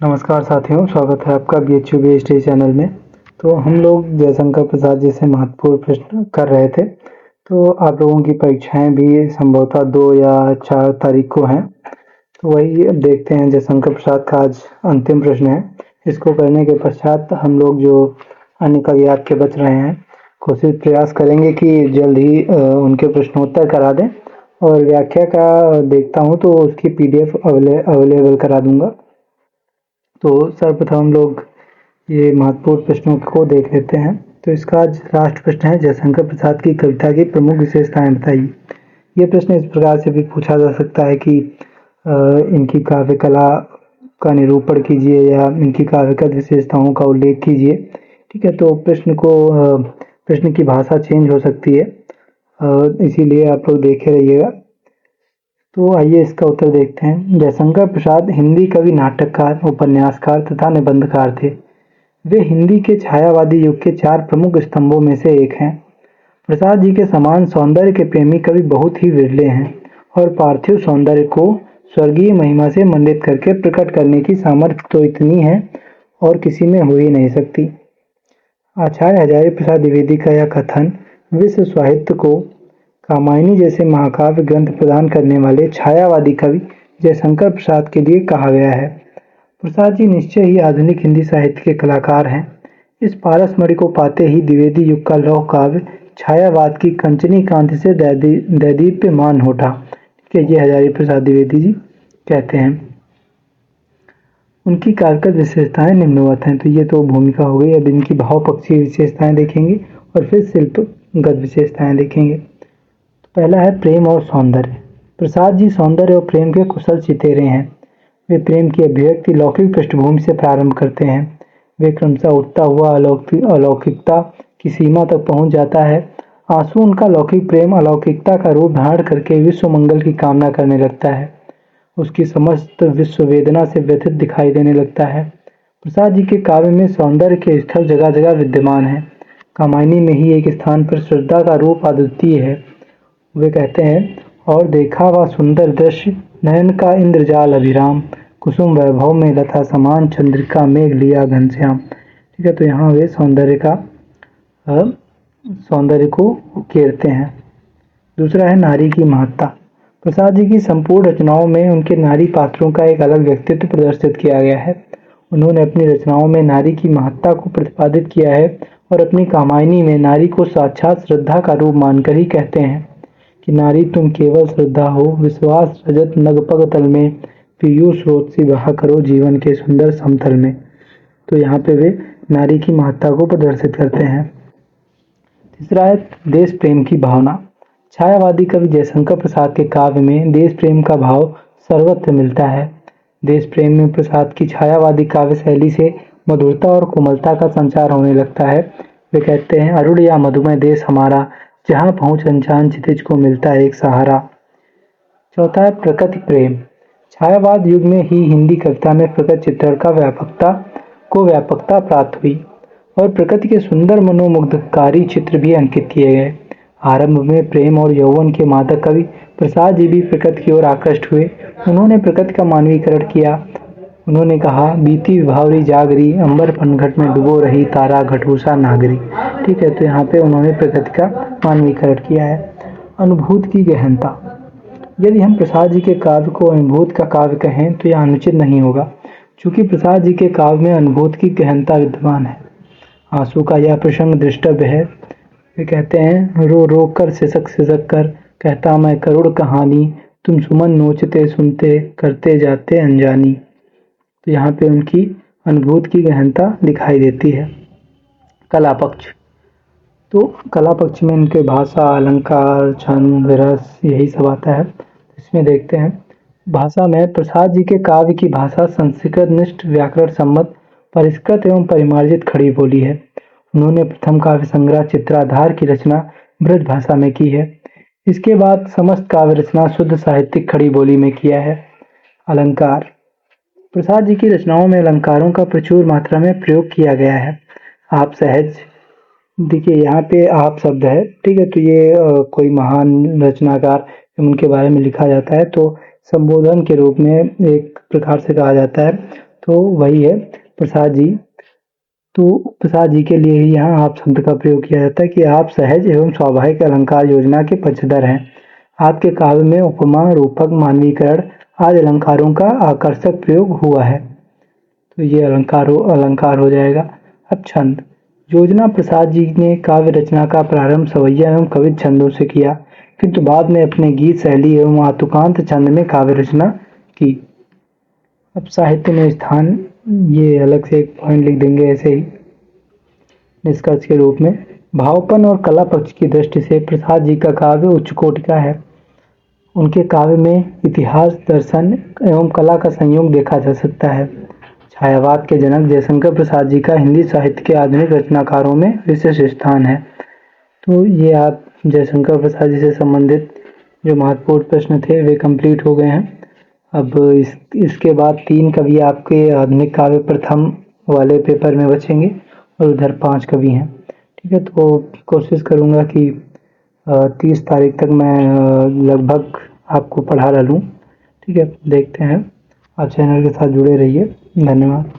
नमस्कार साथियों, स्वागत है आपका BHU BHD चैनल में। तो हम लोग जयशंकर प्रसाद जी से महत्वपूर्ण प्रश्न कर रहे थे। तो आप लोगों की परीक्षाएं भी संभवतः 2 या 4 तारीख को हैं। तो वही अब देखते हैं। जयशंकर प्रसाद का आज अंतिम प्रश्न है। इसको करने के पश्चात हम लोग जो अन्य कागजात के बच रहे हैं, कोशिश प्रयास करेंगे कि जल्द ही उनके प्रश्नोत्तर करा दें, और व्याख्या का देखता हूँ तो उसकी PDF अवेलेबल करा दूंगा। तो सर्वप्रथम हम लोग ये महत्वपूर्ण प्रश्नों को देख लेते हैं। तो इसका आज लास्ट प्रश्न है, जयशंकर प्रसाद की कविता की प्रमुख विशेषताएं बताइए। ये प्रश्न इस प्रकार से भी पूछा जा सकता है कि इनकी काव्य कला का निरूपण कीजिए या इनकी काव्यगत विशेषताओं का उल्लेख कीजिए। ठीक है, तो प्रश्न की भाषा चेंज हो सकती है, इसीलिए आप लोग देखे रहिएगा। तो आइए इसका उत्तर देखते हैं। जयशंकर प्रसाद हिंदी कवि, नाटककार, उपन्यासकार तथा निबंधकार थे। वे हिंदी के छायावादी युग के 4 प्रमुख स्तंभों में से एक हैं। प्रसाद जी के समान सौंदर्य के प्रेमी कवि बहुत ही विरले हैं, और पार्थिव सौंदर्य को स्वर्गीय महिमा से मंडित करके प्रकट करने की सामर्थ्य तो इतनी है और किसी में हो ही नहीं सकती। आचार्य हजारी प्रसाद द्विवेदी का यह कथन विश्व साहित्य को कामायनी जैसे महाकाव्य ग्रंथ प्रदान करने वाले छायावादी कवि जयशंकर प्रसाद के लिए कहा गया है। प्रसाद जी निश्चय ही आधुनिक हिंदी साहित्य के कलाकार हैं। इस पारसमणि को पाते ही द्विवेदी युग का लौह काव्य छायावाद की कंचनी कांति से दैदीप्यमान उठा। ठीक है, ये हजारी प्रसाद द्विवेदी जी कहते हैं। उनकी काव्यगत विशेषताएं निम्नवत हैं। तो ये तो भूमिका हो गई। अब इनकी भाव पक्षीय विशेषताएं देखेंगे और फिर शिल्पगत विशेषताएं देखेंगे। पहला है प्रेम और सौंदर्य। प्रसाद जी सौंदर्य और प्रेम के कुशल चितेरे हैं। वे प्रेम की अभिव्यक्ति लौकिक पृष्ठभूमि से प्रारंभ करते हैं। वे क्रमशः उठता हुआ अलौकिकता की सीमा तक पहुंच जाता है। आंसू उनका लौकिक प्रेम अलौकिकता का रूप धारण करके विश्व मंगल की कामना करने लगता है। उसकी समस्त विश्व वेदना से व्यथित दिखाई देने लगता है। प्रसाद जी के काव्य में सौंदर्य के स्थल जगह जगह विद्यमान है। कामायनी में ही एक स्थान पर श्रद्धा का रूप अद्वितीय है। वे कहते हैं, और देखा वह सुंदर दृश्य नयन का इंद्रजाल अभिराम, कुसुम वैभव में लता समान चंद्रिका मेघ लिया घनश्याम। ठीक है, तो यहाँ वे सौंदर्य को उकेरते हैं। दूसरा है नारी की महत्ता। प्रसाद जी की संपूर्ण रचनाओं में उनके नारी पात्रों का एक अलग व्यक्तित्व प्रदर्शित किया गया है। उन्होंने अपनी रचनाओं में नारी की महत्ता को प्रतिपादित किया है और अपनी कामायनी में नारी को साक्षात श्रद्धा का रूप मानकर ही कहते हैं कि नारी तुम केवल श्रद्धा हो, विश्वास रजत नगपग तल में, पीयूष स्रोत सी बहा करो जीवन के सुंदर समतल में। तो यहाँ पे वे नारी की महत्ता को प्रदर्शित करते हैं। तीसरा है देश प्रेम की भावना। छायावादी कवि जयशंकर प्रसाद के काव्य में देश प्रेम का भाव सर्वत्र मिलता है। देश प्रेम में प्रसाद की छायावादी काव्य शैली से मधुरता और कोमलता का संचार होने लगता है। वे कहते हैं, अरुण या मधुमय देश हमारा, जहाँ पहुंच अनजान क्षितिज को मिलता है एक सहारा। चौथा है प्रकृति प्रेम। छायावाद युग में ही हिंदी कविता में प्रकृति चित्रण का व्यापकता प्राप्त हुई और प्रकृति के सुंदर मनोमुग्धकारी चित्र भी अंकित किए गए। आरंभ में प्रेम और यौवन के मादक कवि प्रसाद जी भी प्रकृति की ओर आकृष्ट हुए। उन्होंने प्रकृति का मानवीकरण किया। उन्होंने कहा, बीती विभावरी जागरी, अंबर पनघट में डुबो रही तारा घटूसा नागरी। ठीक है, तो यहाँ पे उन्होंने प्रकृति का मानवीकरण किया है। अनुभूति की गहनता। यदि हम प्रसाद जी के काव्य को अनुभूति का काव्य कहें तो यह अनुचित नहीं होगा, क्योंकि प्रसाद जी के काव्य में अनुभूति की गहनता विद्यमान है। आंसू का यह प्रसंग दृष्टव्य है। वे कहते हैं, रो रो कर सिसक सिसक कर कहता मैं करुण कहानी, तुम सुमन नोचते सुनते करते जाते अनजानी। तो यहाँ पे उनकी अनुभूति की गहनता दिखाई देती है। कला पक्ष। तो कला पक्ष में इनके भाषा, अलंकार, छंद, रस यही सब आता है। इसमें देखते हैं। भाषा में प्रसाद जी के काव्य की भाषा संस्कृत निष्ठ, व्याकरण सम्मत, परिष्कृत एवं परिमार्जित खड़ी बोली है। उन्होंने प्रथम काव्य संग्रह चित्राधार की रचना ब्रज भाषा में की है। इसके बाद समस्त काव्य रचना शुद्ध साहित्यिक खड़ी बोली में किया है। अलंकार। प्रसाद जी की रचनाओं में अलंकारों का प्रचुर मात्रा में प्रयोग किया गया है। आप सहज, देखिए यहाँ पे आप शब्द है। ठीक है, तो ये कोई महान रचनाकार उनके बारे में लिखा जाता है तो संबोधन के रूप में एक प्रकार से कहा जाता है। तो वही है प्रसाद जी। तो प्रसाद जी के लिए ही यहाँ आप शब्द का प्रयोग किया जाता है कि आप सहज एवं स्वाभाविक अलंकार योजना के पक्षधर हैं। आपके काव्य में उपमा, रूपक, मानवीकरण आदि अलंकारों का आकर्षक प्रयोग हुआ है। तो ये अलंकार हो जाएगा। अब छंद। योजना प्रसाद जी ने काव्य रचना का प्रारंभ सवैया एवं कवित छंदों से किया, किंतु बाद में अपने गीत शैली एवं आतुकांत छंद में काव्य रचना की। अब साहित्य में स्थान, ये अलग से एक पॉइंट लिख देंगे ऐसे ही निष्कर्ष के रूप में। भावपन और कला पक्ष की दृष्टि से प्रसाद जी का काव्य उच्च कोटि का है। उनके काव्य में इतिहास, दर्शन एवं कला का संयोग देखा जा सकता है। छायावाद के जनक जयशंकर प्रसाद जी का हिंदी साहित्य के आधुनिक रचनाकारों में विशेष स्थान है। तो ये आप जयशंकर प्रसाद जी से संबंधित जो महत्वपूर्ण प्रश्न थे वे कंप्लीट हो गए हैं। अब इसके बाद 3 कवि आपके आधुनिक काव्य प्रथम वाले पेपर में बचेंगे और उधर 5 कवि हैं। ठीक है, तो कोशिश करूँगा कि 30 तारीख तक मैं लगभग आपको पढ़ा डालूँ। ठीक है, देखते हैं। आप चैनल के साथ जुड़े रहिए। धन्यवाद।